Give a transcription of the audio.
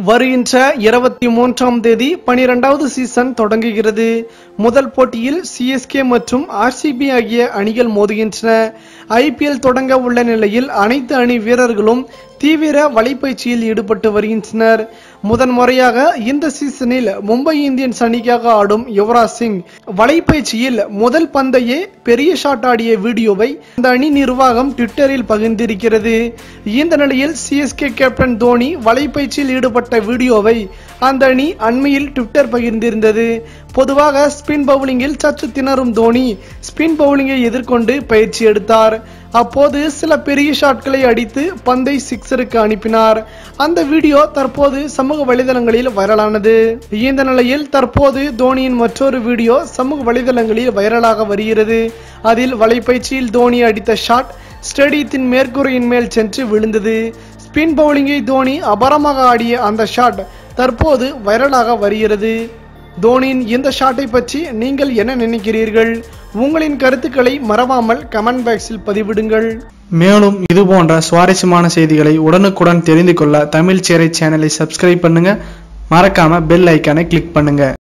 வருகின்ற 23ஆம் தேதி 12வது சீசன் தொடங்குகிறது. முதல் போட்டியில் சிஎஸ்கே மற்றும் ஆர்சிபி ஆகிய அணிகள் மோதுகின்றன. ஐபிஎல் தொடங்க உள்ள நிலையில் அனைத்து அணி வீரர்களும் தீவிர வலைப்பயிற்சியில் ஈடுபட்டு வருகின்றனர். முதன்முறையாக இந்த சீசனில் மும்பை இந்தியன்ஸ் அணிக்காக ஆடும் யுவராஜ் சிங் வலைப்பயிற்சியில் முதல் பந்தையே பெரிய ஷாட் ஆடிய வீடியோவை அந்த அணி நிர்வாகம் ட்விட்டரில் பகிர்ந்திருக்கிறது. இந்த நிலையில் சிஎஸ்கே கேப்டன் தோனி வலைப்பயிற்சியில் ஈடுபட்ட வீடியோவை அந்த அணி அண்மையில் ட்விட்டர் பகிர்ந்திருந்தது. பொதுவாக ஸ்பின் பவுலிங்கில் சற்று திணறும் தோனி ஸ்பின் பவுலிங்கை எதிர்கொண்டு பயிற்சி எடுத்தார். அப்போது சில பெரிய ஷாட்களை அடித்து பந்தை சிக்ஸருக்கு அனுப்பினார். அந்த வீடியோ தற்போது சமூக வலைதளங்களில் வைரலானது. இந்த நிலையில் தற்போது தோனியின் மற்றொரு வீடியோ சமூக வலைதளங்களில் வைரலாக வருகிறது. அதில் வலைப்பயிற்சியில் தோனி அடித்த ஷாட் ஸ்டேடியத்தின் மேற்கூரையின் மேல் சென்று விழுந்தது. ஸ்பின் பவுலிங்கை தோனி அபாரமாக ஆடிய அந்த ஷாட் தற்போது வைரலாக வருகிறது. தோனியின் இந்த ஷாட்டை பற்றி நீங்கள் என்ன நினைக்கிறீர்கள்? உங்களின் கருத்துக்களை மறவாமல் கமெண்ட் பாக்ஸில் பதிவிடுங்கள். மேலும் இது போன்ற சுவாரஸ்யமான செய்திகளை உடனுக்குடன் தெரிந்து கொள்ள தமிழ் சேரை சேனலை சப்ஸ்கிரைப் பண்ணுங்க. மறக்காம பெல் ஐக்கானை கிளிக் பண்ணுங்க.